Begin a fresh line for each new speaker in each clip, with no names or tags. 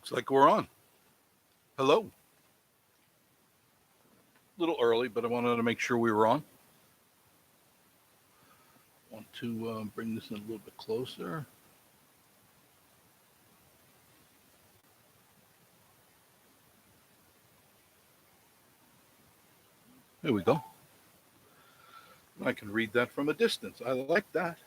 Looks like we're on. Hello. A little early, but I wanted to make sure we were on. Want to bring this in a little bit closer. There we go. I can read that from a distance. I like that.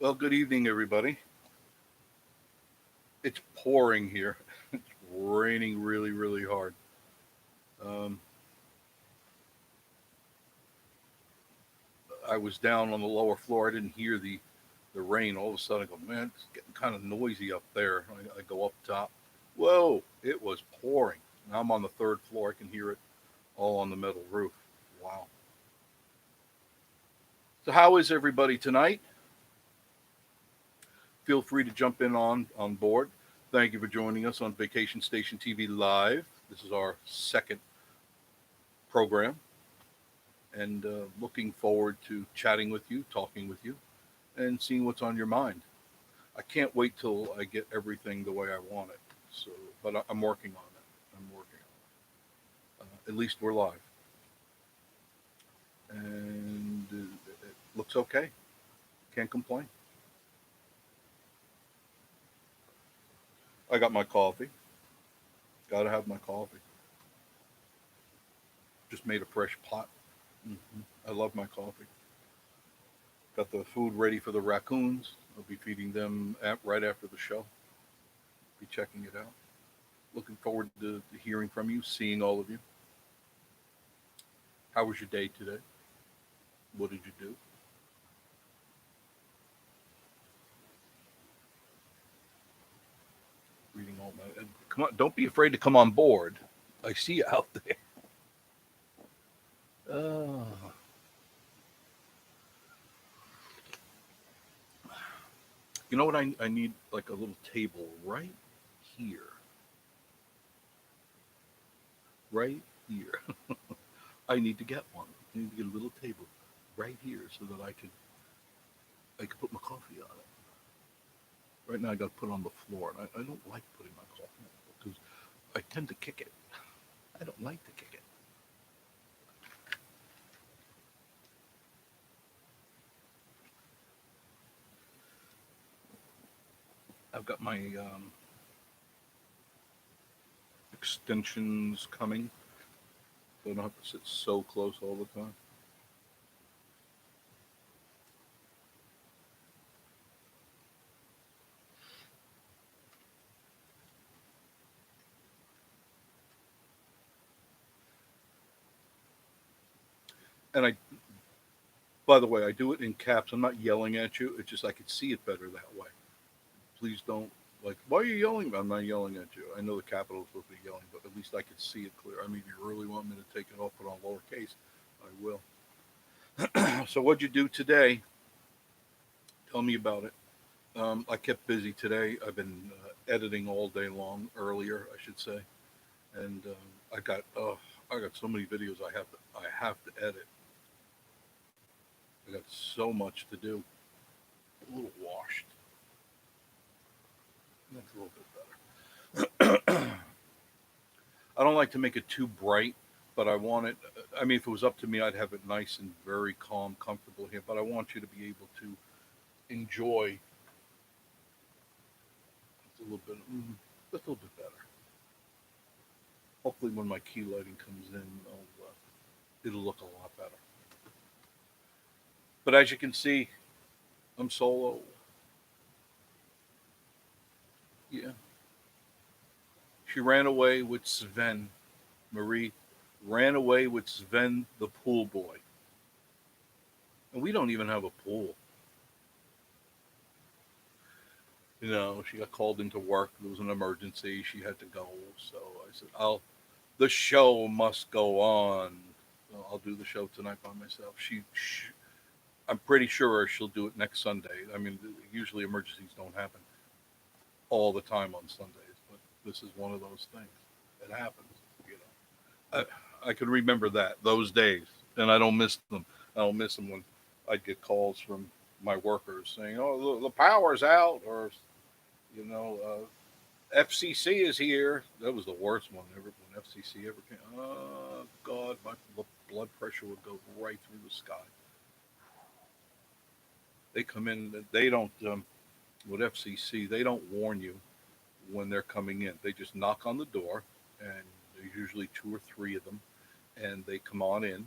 Well, good evening, everybody. It's pouring here. It's raining really, really hard. Um, I was down on the lower floor. I didn't hear the rain. All of a sudden, I go, man, it's getting kind of noisy up there. I go up top. Whoa, it was pouring. Now I'm on the third floor. I can hear it all on the metal roof. Wow. So, how is everybody tonight? Feel free to jump in on board. Thank you for joining us on Vacation Station TV Live. This is our second program, and looking forward to chatting with you, talking with you, and seeing what's on your mind. I can't wait till I get everything the way I want it. So, but I'm working on it. I'm working on it. At least we're live, and it looks okay. Can't complain. I got my coffee. Got to have my coffee. Just made a fresh pot. I love my coffee. Got the food ready for the raccoons. I'll be feeding them right after the show. Be checking it out. Looking forward to hearing from you, seeing all of you. How was your day today? What did you do? Reading all my. Come on, don't be afraid to come on board. I see you out there. Uh, you know what? I need like a little table right here. Right here. I need to get one. I need to get a little table right here so that I could put my coffee on it. Right now I got to put it on the floor, and I don't like putting my coffee on it because I tend to kick it. I don't like to kick it. I've got my extensions coming, so I don't have to sit so close all the time. And by the way, I do it in caps. I'm not yelling at you. It's just I could see it better that way. Please don't like. Why are you yelling? I'm not yelling at you. I know the capital is supposed to be yelling, but at least I could see it clear. I mean, if you really want me to take it off, put on lowercase, I will. So what'd you do today? Tell me about it. I kept busy today. I've been editing all day long. Earlier, I should say, and I got so many videos I have to edit. I got so much to do. A little washed. That's a little bit better. I don't like to make it too bright, but I want it. I mean, if it was up to me, I'd have it nice and very calm, comfortable here. But I want you to be able to enjoy just a little bit, just a little bit better. Hopefully, when my key lighting comes in, it'll look a lot better. But as you can see, I'm solo. Yeah, she ran away with Sven. Marie ran away with Sven, the pool boy, and we don't even have a pool. She got called into work. There was an emergency. She had to go. So I said, "I'll. The show must go on. So I'll do the show tonight by myself." I'm pretty sure she'll do it next Sunday. I mean, usually emergencies don't happen all the time on Sundays, but this is one of those things. It happens, you know. I can remember those days, and I don't miss them. I don't miss them when I'd get calls from my workers saying, "Oh, the power's out," or FCC is here. That was the worst one ever when FCC ever came. Oh God, my blood pressure would go right through the sky. They come in. They don't with FCC. They don't warn you when they're coming in. They just knock on the door, and there's usually two or three of them, and they come on in,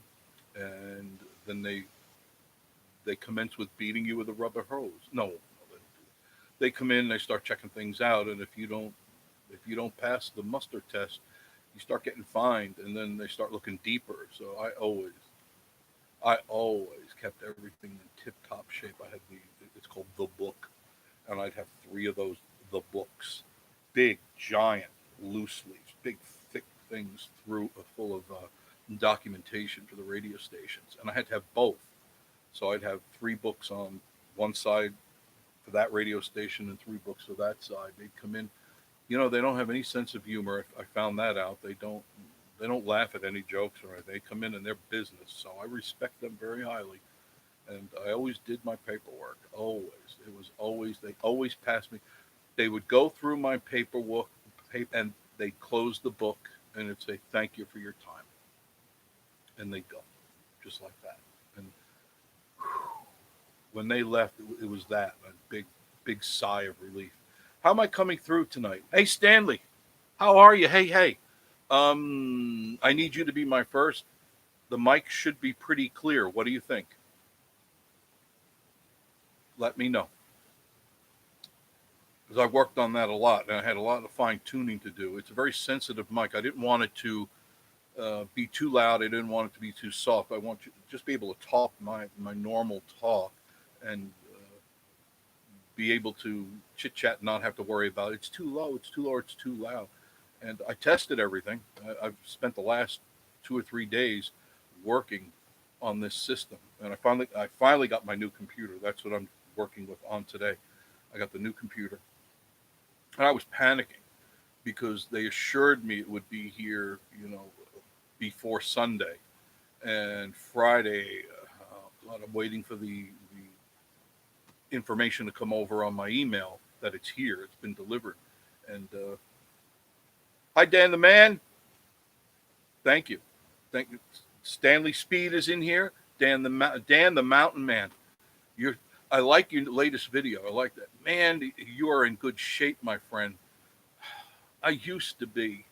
and then they commence with beating you with a rubber hose. No, they come in, they start checking things out, and if you don't pass the muster test, you start getting fined, and then they start looking deeper. So I always kept everything in tip top shape. I had it's called the book, and I'd have three of those the books, big giant loose leaves, big thick things full of documentation for the radio stations, and I had to have both. So I'd have three books on one side for that radio station and three books for that side. They'd come in. They don't have any sense of humor. I found that out. They don't laugh at any jokes or anything. They come in their business. So I respect them very highly. And I always did my paperwork. Always. They always passed me. They would go through my paperwork and they'd close the book and it'd say, "Thank you for your time." And they'd go. Just like that. And when they left, it was a big, big sigh of relief. How am I coming through tonight? Hey, Stanley, how are you? Hey, hey. I need you to be my first. The mic should be pretty clear. What do you think? Let me know. Because I worked on that a lot, and I had a lot of fine tuning to do. It's a very sensitive mic. I didn't want it to be too loud. I didn't want it to be too soft. I want you to just be able to talk my normal talk and be able to chit chat and not have to worry about it's too low, it's too low, it's too loud. And I tested everything. I've spent the last 2 or 3 days working on this system, and I finally got my new computer. That's what I'm working with on today. I got the new computer, and I was panicking because they assured me it would be here, before Sunday and Friday. God, I'm waiting for the information to come over on my email that it's here. It's been delivered. And hi, Dan the Man. Thank you. Thank you. Stanley Speed is in here. Dan the Mountain Man. I like your latest video. I like that. Man, you are in good shape, my friend. I used to be.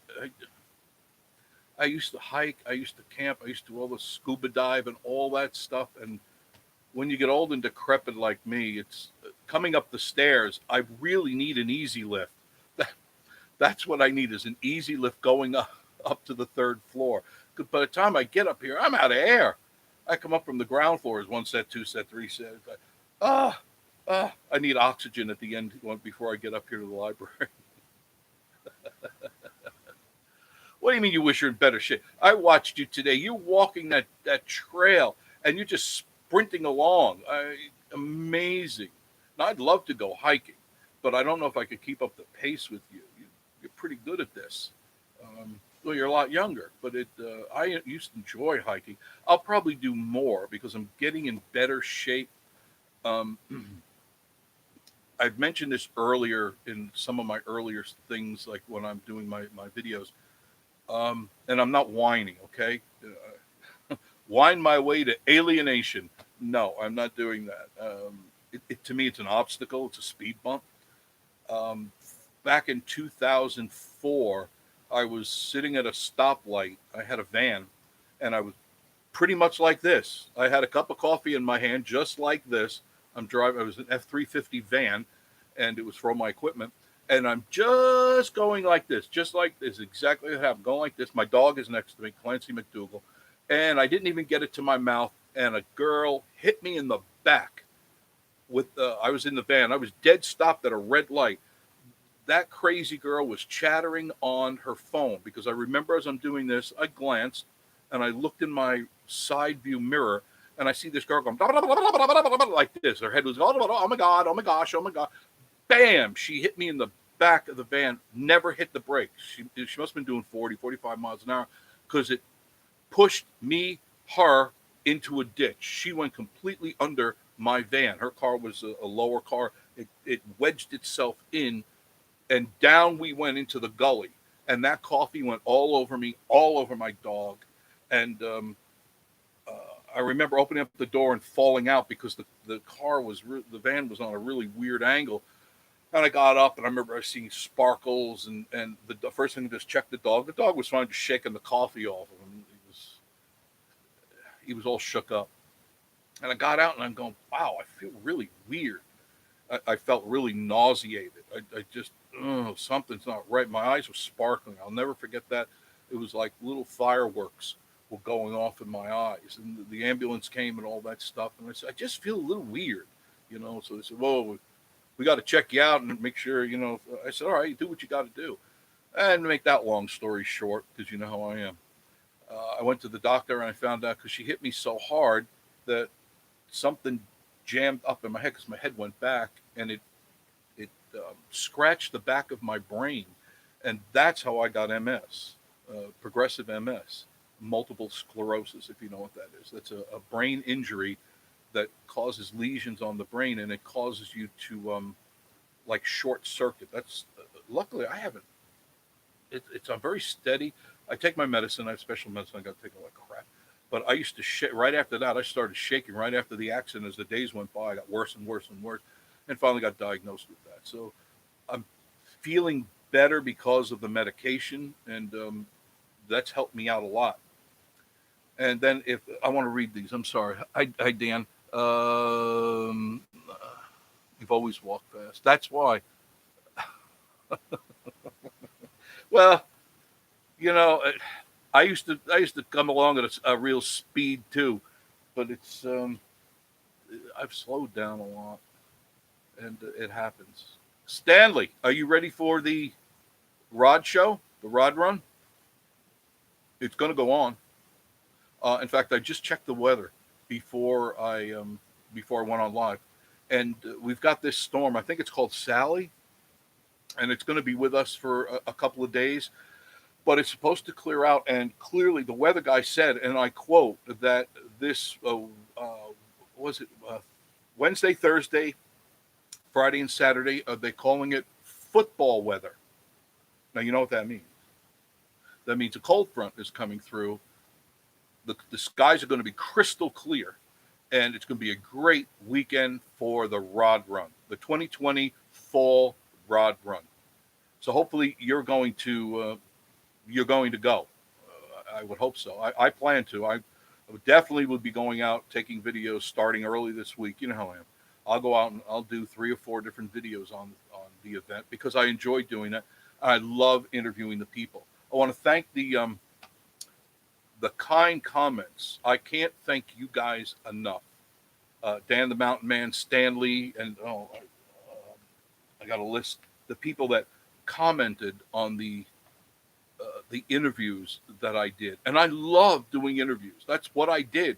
I used to hike. I used to camp. I used to do all the scuba dive and all that stuff. And when you get old and decrepit like me, it's coming up the stairs. I really need an easy lift. That's what I need is an easy lift going up to the third floor. Because by the time I get up here, I'm out of air. I come up from the ground floor as one set, two set, three set. I need oxygen at the end before I get up here to the library. What do you mean you wish you're in better shape? I watched you today. You're walking that trail and you're just sprinting along. Amazing. Now, I'd love to go hiking, but I don't know if I could keep up the pace with you. You're pretty good at this. Well, you're a lot younger, but I used to enjoy hiking. I'll probably do more because I'm getting in better shape. Um, I've mentioned this earlier in some of my earlier things, like when I'm doing my videos. And I'm not whining, okay? Whine my way to alienation. No, I'm not doing that. To me, it's an obstacle. It's a speed bump. Um, Back in 2004, I was sitting at a stoplight. I had a van, and I was pretty much like this. I had a cup of coffee in my hand, just like this. I'm driving. I was an F-350 van, and it was for all my equipment. And I'm just going like this, exactly what happened. Going like this. My dog is next to me, Clancy McDougal, and I didn't even get it to my mouth. And a girl hit me in the back. I was in the van. I was dead stopped at a red light. That crazy girl was chattering on her phone because I remember as I'm doing this, I glanced and I looked in my side view mirror and I see this girl going like this. Her head was oh my god, oh my gosh, oh my god. Bam! She hit me in the back of the van. Never hit the brakes. She must have been doing 40, 45 miles an hour because it pushed me, her, into a ditch. She went completely under my van. Her car was a lower car. It wedged itself in, and down we went into the gully. And that coffee went all over me, all over my dog. And I remember opening up the door and falling out because the van was on a really weird angle. And I got up, and I remember I seeing sparkles, and the first thing to just check the dog. The dog was fine, just shaking the coffee off of him. He was all shook up. And I got out, and I'm going, wow, I feel really weird. I felt really nauseated. I just, something's not right. My eyes were sparkling. I'll never forget that. It was like little fireworks were going off in my eyes. And the ambulance came and all that stuff. And I said, I just feel a little weird, So they said, whoa, we got to check you out and make sure, I said, all right, do what you got to do. And to make that long story short, because you know how I am, I went to the doctor and I found out because she hit me so hard that something jammed up in my head because my head went back and it scratched the back of my brain. And that's how I got MS, progressive MS, multiple sclerosis, if you know what that is. That's a brain injury that causes lesions on the brain, and it causes you to like short circuit. That's luckily I haven't. I'm very steady. I take my medicine. I have special medicine. I got to take all that crap. But I used to shake. Right after that, I started shaking. Right after the accident, as the days went by, I got worse and worse and worse, and finally got diagnosed with that. So I'm feeling better because of the medication, and that's helped me out a lot. And then if I want to read these, I'm sorry. Hi Dan. You've always walked fast. That's why. Well, you know, I used to come along at a real speed too, but it's I've slowed down a lot, and it happens. Stanley, are you ready for the Rod show, the Rod Run? It's going to go on. In fact, I just checked the weather before I went on live, and we've got this storm. I think it's called Sally, and it's going to be with us for a couple of days. But it's supposed to clear out, and clearly the weather guy said, and I quote, that this was it Wednesday, Thursday, Friday, and Saturday. They're calling it football weather. Now you know what that means. That means a cold front is coming through. The skies are going to be crystal clear, and it's going to be a great weekend for the Rod Run, the 2020 Fall Rod Run. So hopefully you're going to go. I would hope so. I plan to. I definitely would be going out taking videos starting early this week. You know how I am. I'll go out and I'll do 3 or 4 different videos on the event because I enjoy doing that. I love interviewing the people. I want to thank the kind comments. I can't thank you guys enough. Dan the Mountain Man, Stanley, and I got a list. The people that commented on the interviews that I did, and I love doing interviews. That's what I did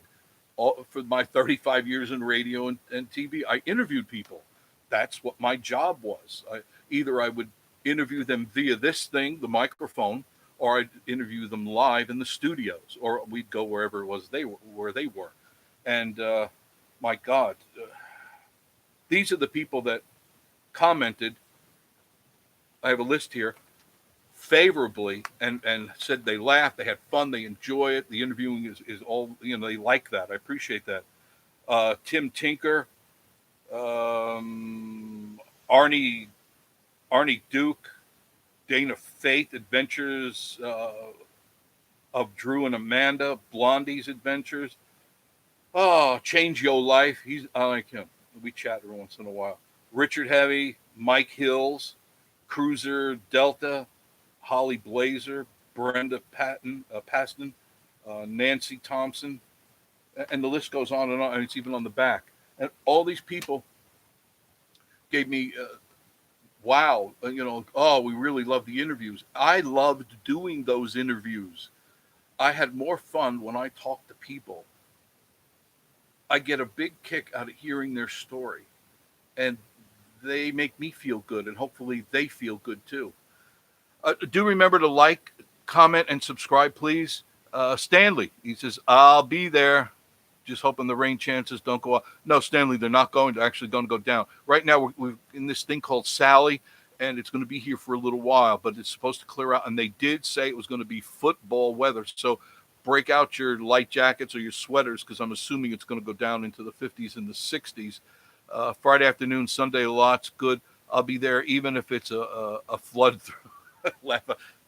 for my 35 years in radio and TV. I interviewed people. That's what my job was. Either I would interview them via this thing, the microphone, or I'd interview them live in the studios, or we'd go wherever it was where they were. And my God, these are the people that commented. I have a list here favorably and said they laughed, they had fun, they enjoy it. The interviewing is all, they like that. I appreciate that. Tim Tinker, Arnie Duke, Dana Faith, Adventures of Drew and Amanda, Blondie's Adventures. Oh, Change Your Life. I like him. We chat every once in a while. Richard Heavy, Mike Hills, Cruiser Delta, Holly Blazer, Brenda Paston, Nancy Thompson, and the list goes on, and it's even on the back. And all these people gave me, wow, we really love the interviews. I loved doing those interviews. I had more fun when I talked to people I get a big kick out of hearing their story, and they make me feel good, and hopefully they feel good too. Do remember to like, comment, and subscribe, please. Stanley, he says, I'll be there. Just hoping the rain chances don't go up. No, Stanley, they're not going to actually going to go down. Right now, we're in this thing called Sally, and it's going to be here for a little while, but it's supposed to clear out. And they did say it was going to be football weather. So break out your light jackets or your sweaters, because I'm assuming it's going to go down into the 50s and the 60s. Friday afternoon, Sunday, lots good. I'll be there, even if it's a flood through.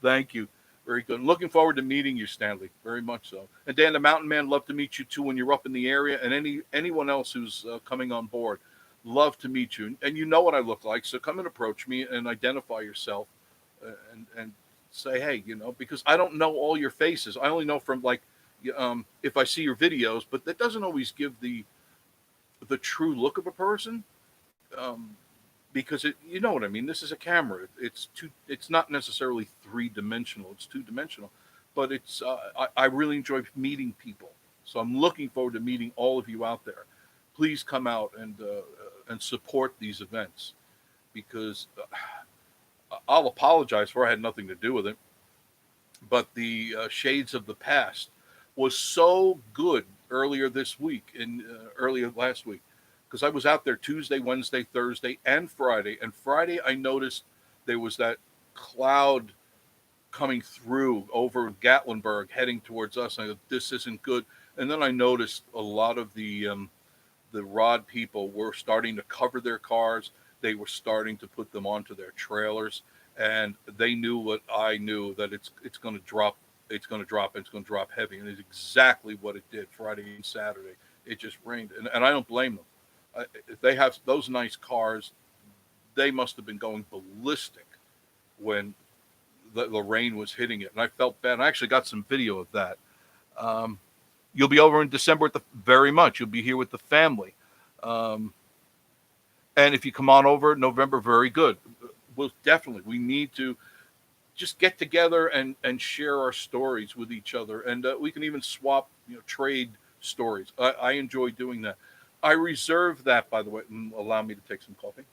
Thank you. Very good. Looking forward to meeting you, Stanley. Very much so. And Dan, the Mountain Man, love to meet you too when you're up in the area. And anyone else who's coming on board, love to meet you. And you know what I look like, so come and approach me and identify yourself, and say, hey, because I don't know all your faces. I only know from if I see your videos, but that doesn't always give the true look of a person. Um, because you know what I mean. This is a camera. It's not necessarily 3-dimensional. It's 2-dimensional, but I really enjoy meeting people. So I'm looking forward to meeting all of you out there. Please come out and support these events, because I'll apologize for I had nothing to do with it, but the Shades of the Past was so good earlier this week and earlier last week, because I was out there Tuesday, Wednesday, Thursday, and Friday. And Friday, I noticed there was that cloud coming through over Gatlinburg, heading towards us. I go, this isn't good. And then I noticed a lot of the rod people were starting to cover their cars. They were starting to put them onto their trailers, and they knew what I knew, that it's going to drop. It's going to drop. It's going to drop heavy, and it's exactly what it did Friday and Saturday. It just rained, and I don't blame them. If they have those nice cars, they must have been going ballistic when the rain was hitting it. And I felt bad. I actually got some video of that. Um, you'll be over in December very much. You'll be here with the family. Um, and if you come on over November, very good. We need to just get together and share our stories with each other. And we can even swap, trade stories. I enjoy doing that. I reserve that, by the way. Allow me to take some coffee.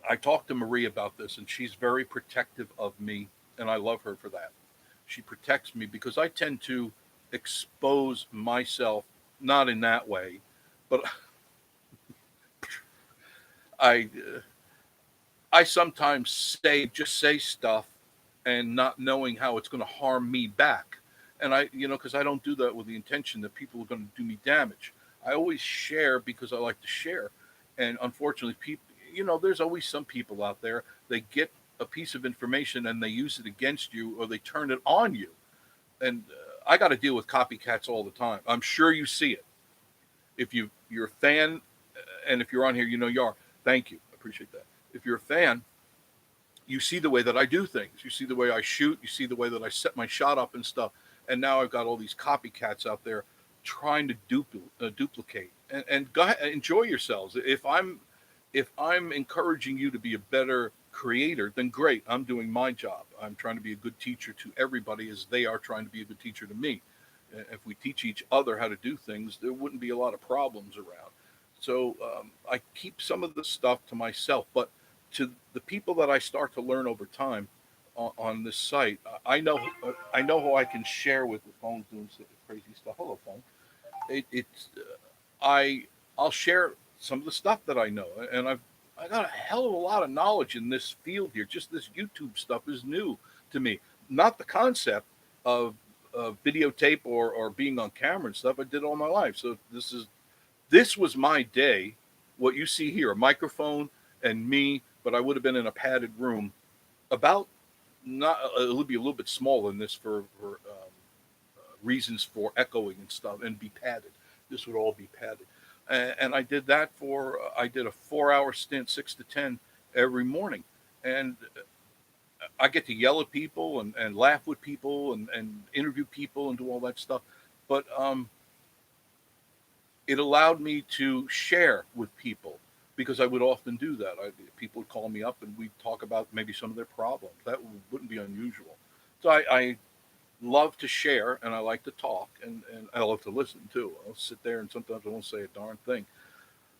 I talked to Marie about this, and she's very protective of me, and I love her for that. She protects me because I tend to expose myself, not in that way, but I I sometimes say stuff and not knowing how it's going to harm me back. And because I don't do that with the intention that people are going to do me damage. I always share because I like to share. And unfortunately, people, there's always some people out there, they get a piece of information and they use it against you, or they turn it on you. And I got to deal with copycats all the time. I'm sure you see it. If you're a fan, and if you're on here, you are. Thank you. I appreciate that. If you're a fan, you see the way that I do things. You see the way I shoot. You see the way that I set my shot up and stuff. And now I've got all these copycats out there trying to duplicate. And go ahead, enjoy yourselves. If I'm encouraging you to be a better creator, then great. I'm doing my job. I'm trying to be a good teacher to everybody, as they are trying to be a good teacher to me. If we teach each other how to do things, there wouldn't be a lot of problems around. So I keep some of the stuff to myself, but to the people that I start to learn over time on this site, I know how I can share with the phone's doing crazy stuff. Hello, phone. It's I'll share some of the stuff that I know, and I got a hell of a lot of knowledge in this field here. Just this YouTube stuff is new to me. Not the concept of videotape or being on camera and stuff. I did all my life, so this was my day. What you see here, a microphone and me, but I would have been in a padded room. About not it would be a little bit smaller than this for reasons for echoing and stuff, and be padded. This would all be padded, and I did a 4-hour stint, 6 to 10 every morning, and I get to yell at people and laugh with people and interview people and do all that stuff, but it allowed me to share with people, because I would often do that. People would call me up and we'd talk about maybe some of their problems. That wouldn't be unusual. So I love to share and I like to talk and I love to listen too. I'll sit there and sometimes I won't say a darn thing.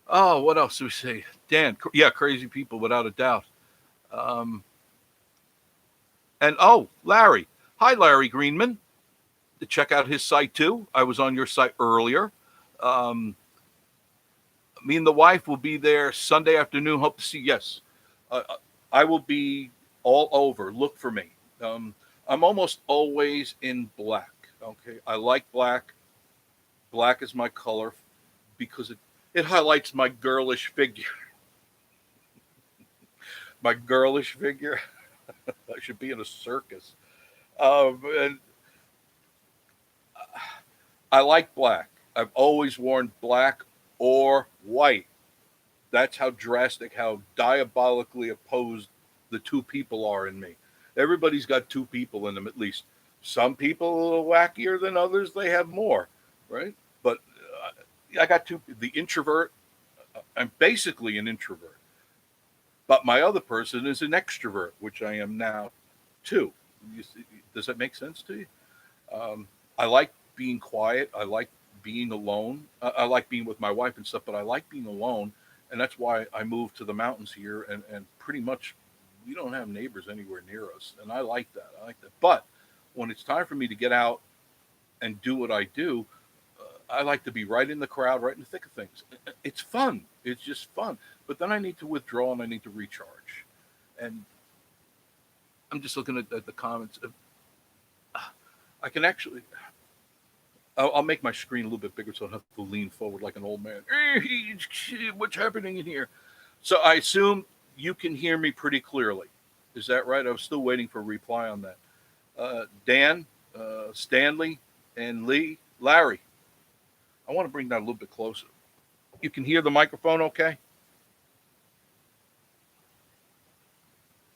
Oh, what else do we say? Dan, yeah, crazy people without a doubt. Um, and oh, Larry. Hi, Larry Greenman. To check out his site too. I was on your site earlier. Um, Me and the wife will be there Sunday afternoon. Hope to see. Yes, I will be all over. Look for me. Um, I'm almost always in black. Okay, I like black. Black is my color because it highlights my girlish figure. My girlish figure. I should be in a circus. And I like black. I've always worn black or white. That's how drastic, how diabolically opposed the two people are in me. Everybody's got two people in them at least. Some people a little wackier than others. They have more, right? But I got two. The introvert. I'm basically an introvert, but my other person is an extrovert, which I am now too. Does that make sense to you? Um, I like being quiet. I like being alone. I like being with my wife and stuff, but I like being alone, and that's why I moved to the mountains here. And pretty much, we don't have neighbors anywhere near us, and I like that. I like that. But when it's time for me to get out and do what I do, I like to be right in the crowd, right in the thick of things. It's fun. It's just fun. But then I need to withdraw and I need to recharge. And I'm just looking at the comments. I can actually I'll make my screen a little bit bigger so I don't have to lean forward like an old man. What's happening in here? So I assume you can hear me pretty clearly. Is that right? I was still waiting for a reply on that. Dan, Stanley, and Lee, Larry. I want to bring that a little bit closer. You can hear the microphone, okay?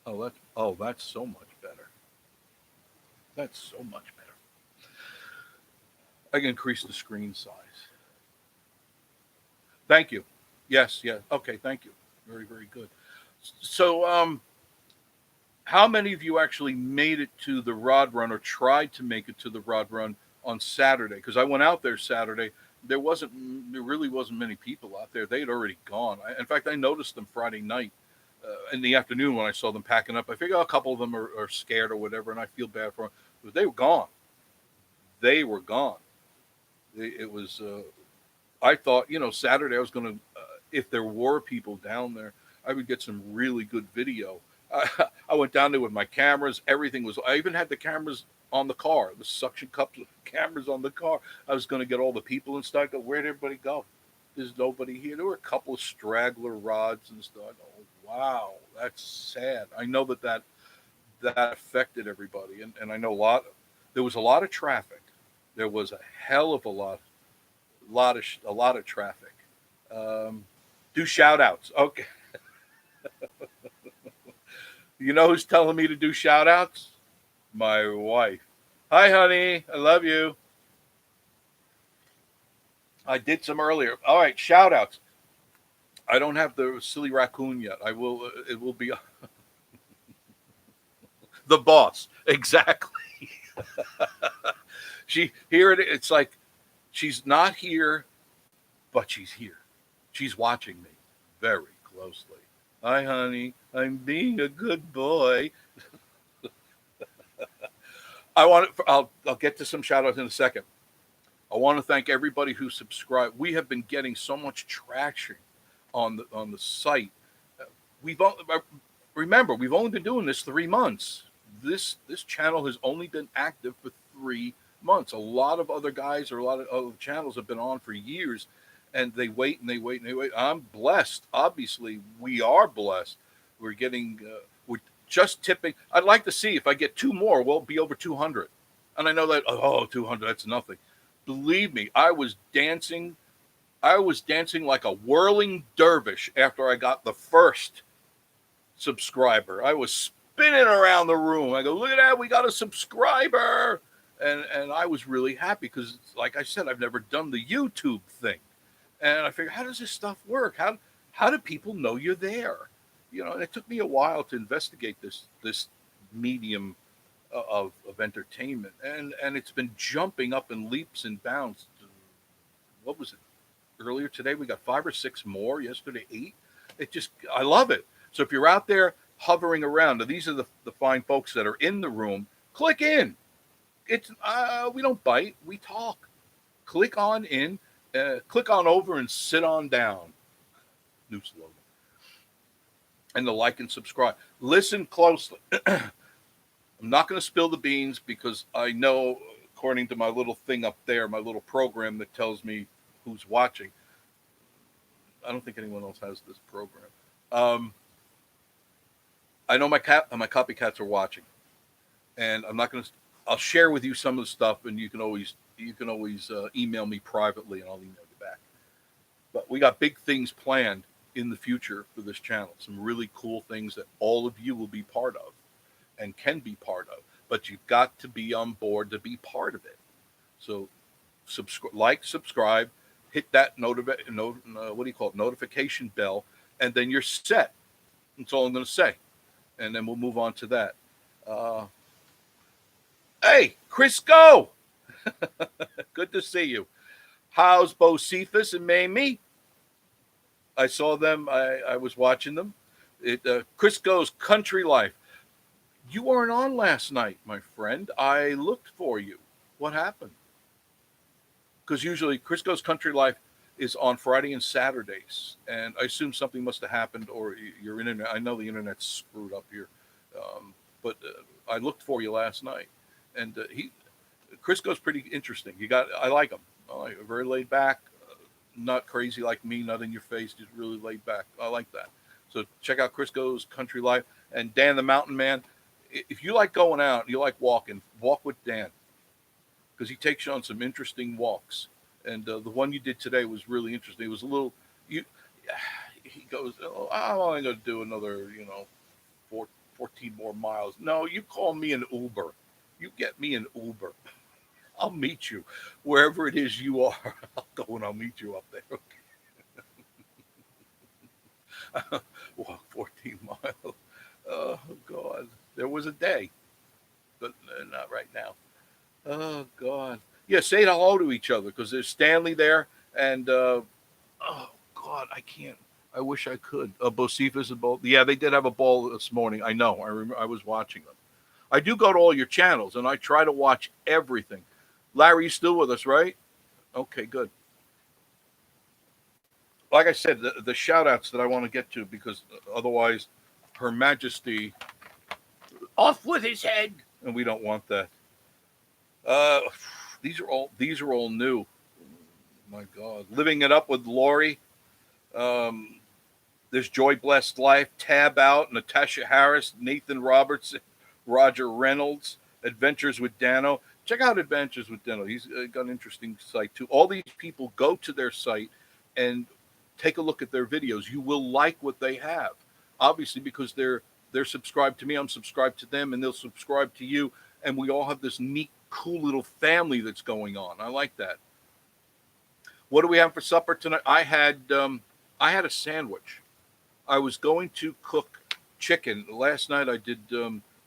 That's so much better. That's so much better. I can increase the screen size. Thank you. Yes, yes. Okay, thank you. Very, very good. So, how many of you actually made it to the Rod Run or tried to make it to the Rod Run on Saturday? Because I went out there Saturday. There really wasn't many people out there. They had already gone. In fact, I noticed them Friday night in the afternoon when I saw them packing up. I figured a couple of them are scared or whatever, and I feel bad for them. But they were gone. They were gone. It was. I thought, Saturday I was going to, if there were people down there, I would get some really good video. I went down there with my cameras. Everything was. I even had the cameras on the car, the suction cups cameras on the car. I was going to get all the people and stuff. Where'd everybody go? There's nobody here. There were a couple of straggler rods and stuff. Oh, wow, that's sad. I know that affected everybody, and I know there was a lot of traffic. There was a hell of a lot of traffic. Um, do shout outs. Okay. You know who's telling me to do shout outs? My wife. Hi, honey. I love you. I did some earlier. All right, shout outs. I don't have the silly raccoon yet. I will. It will be the boss. Exactly. It's like she's not here, but she's here. She's watching me very closely. Hi, honey. I'm being a good boy. I'll get to some shout outs in a second. I want to thank everybody who subscribed. We have been getting so much traction on the site. Uh, We've remember we've only been doing this 3 months. This channel has only been active for 3 months. A lot of other guys or a lot of other channels have been on for years, and they wait and they wait and they wait. I'm blessed. Obviously, we are blessed. We're just tipping. I'd like to see if I get two more, we'll be over 200. And I know that 200, that's nothing. Believe me, I was dancing like a whirling dervish after I got the first subscriber. I was spinning around the room. I go, look at that, we got a subscriber. And I was really happy because, like I said, I've never done the YouTube thing. And I figured, how does this stuff work? How do people know you're there? And it took me a while to investigate this medium. of entertainment, and it's been jumping up in leaps and bounds. What was it earlier today? We got 5 or 6 more. Yesterday, 8. It just I love it. So if you're out there hovering around, now these are the fine folks that are in the room. Click in. It's we don't bite, we talk. Click on in, click on over, and sit on down. New slogan. And the like and subscribe. Listen closely. I'm not going to spill the beans because I know, according to my little thing up there, my little program that tells me who's watching. I don't think anyone else has this program. Um, I know my copycats are watching, and I'm not going to. I'll share with you some of the stuff, and you can always email me privately, and I'll email you back. But we got big things planned in the future for this channel. Some really cool things that all of you will be part of and can be part of. But you've got to be on board to be part of it. So subscribe, hit that notification bell, and then you're set. That's all I'm going to say. And then we'll move on to that. Uh, hey, Crisco! Good to see you. How's Bocephus and Mamie? I saw them. I was watching them. Crisco's Country Life. You weren't on last night, my friend. I looked for you. What happened? Because usually Crisco's Country Life is on Friday and Saturdays, and I assume something must have happened, or your internet. I know the internet's screwed up here, but I looked for you last night, and Crisco's pretty interesting. I like him. Very laid back, not crazy like me, not in your face, just really laid back. I like that. So check out Crisco's Country Life and Dan the Mountain Man. If you like going out, you like walking, walk with Dan because he takes you on some interesting walks. And the one you did today was really interesting. It was a little you. He goes, "Oh, I'm only going to do another, 14 more miles." No, you call me an Uber. You get me an Uber. I'll meet you wherever it is you are. I'll go and I'll meet you up there. Okay. Walk 14 miles. Oh God, there was a day, but not right now. Oh God. Yeah, say hello to each other because there's Stanley there, and oh God, I can't. I wish I could. Bocephus and both. Yeah, they did have a ball this morning. I know. I remember. I was watching them. I do go to all your channels, and I try to watch everything. Larry, you still with us, right? Okay, good. Like I said, the shout outs that I want to get to because otherwise Her Majesty off with his head, and we don't want that. Uh, these are all new. My God, living it up with Lori. Um, there's Joy Blessed Life, Tab Out, Natasha Harris, Nathan Roberts, Roger Reynolds, Adventures with Dano. Check out Adventures with Dano. He's got an interesting site too. All these people go to their site and take a look at their videos. You will like what they have, obviously, because they're subscribed to me. I'm subscribed to them, and they'll subscribe to you. And we all have this neat, cool little family that's going on. I like that. What do we have for supper tonight? I had a sandwich. I was going to cook chicken. Last night I did.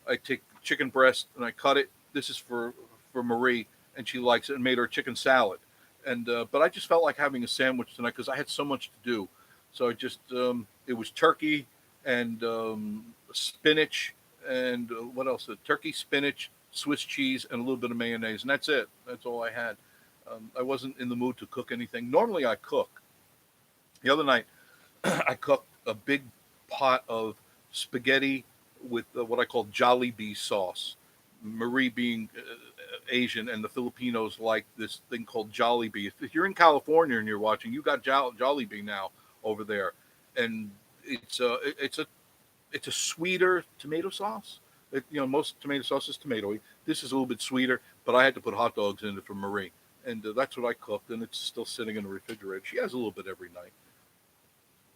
I take chicken breast and I cut it. This is for Marie, and she likes it. And made her chicken salad. And but I just felt like having a sandwich tonight because I had so much to do. So I just it was turkey and spinach and what else? Turkey, spinach, Swiss cheese, and a little bit of mayonnaise, and that's it. That's all I had. I wasn't in the mood to cook anything. Normally I cook. The other night I cooked a big pot of spaghetti with what I call Jollibee sauce. Marie being Asian, and the Filipinos like this thing called Jollibee. If you're in California and you're watching, you got Jollibee now over there, and it's a sweeter tomato sauce. Most tomato sauce is tomatoey. This is a little bit sweeter, but I had to put hot dogs in it for Marie, and that's what I cooked, and it's still sitting in the refrigerator. She has a little bit every night,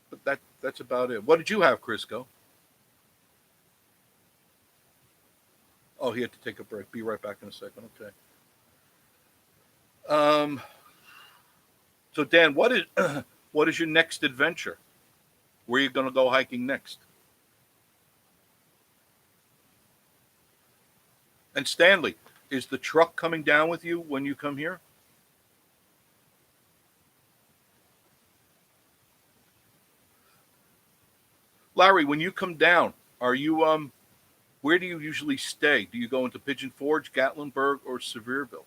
but that's about it. What did you have, Crisco? Oh, he had to take a break. Be right back in a second. Okay. Um. So Dan, what is what is your next adventure? Where are you going to go hiking next? And Stanley, is the truck coming down with you when you come here? Larry, when you come down, are you where do you usually stay? Do you go into Pigeon Forge, Gatlinburg, or Sevierville?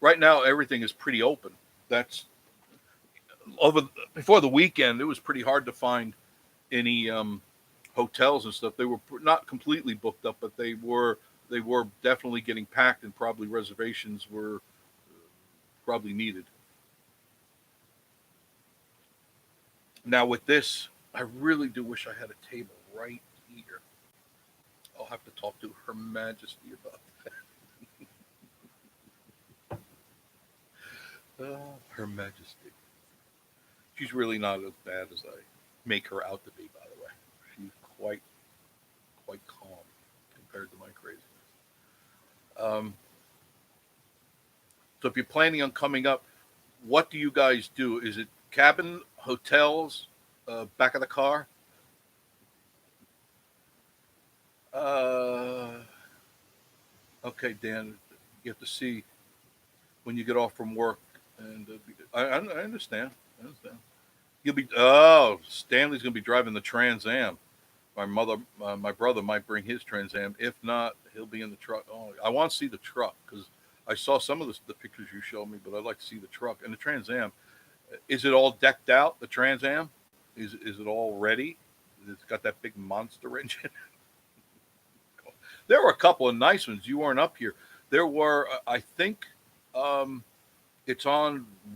Right now, everything is pretty open. That's over before the weekend. It was pretty hard to find any hotels and stuff. They were not completely booked up, but they were definitely getting packed, and probably reservations were probably needed. Now with this, I really do wish I had a table right here. I'll have to talk to Her Majesty about that. Her Majesty. She's really not as bad as I make her out to be. By the way, she's quite calm compared to my craziness. Um, so if you're planning on coming up, what do you guys do? Is it cabin, hotels, back of the car? Uh, okay, Dan, you have to see when you get off from work, and I understand. I understand. You'll be Stanley's going to be driving the Trans Am. My brother might bring his Trans Am. If not, he'll be in the truck. Oh, I want to see the truck because I saw some of the pictures you showed me, but I'd like to see the truck and the Trans Am. Is it all decked out? The Trans Am is it all ready? It's got that big monster engine. There were a couple of nice ones. You weren't up here. There were, I think, um, it's on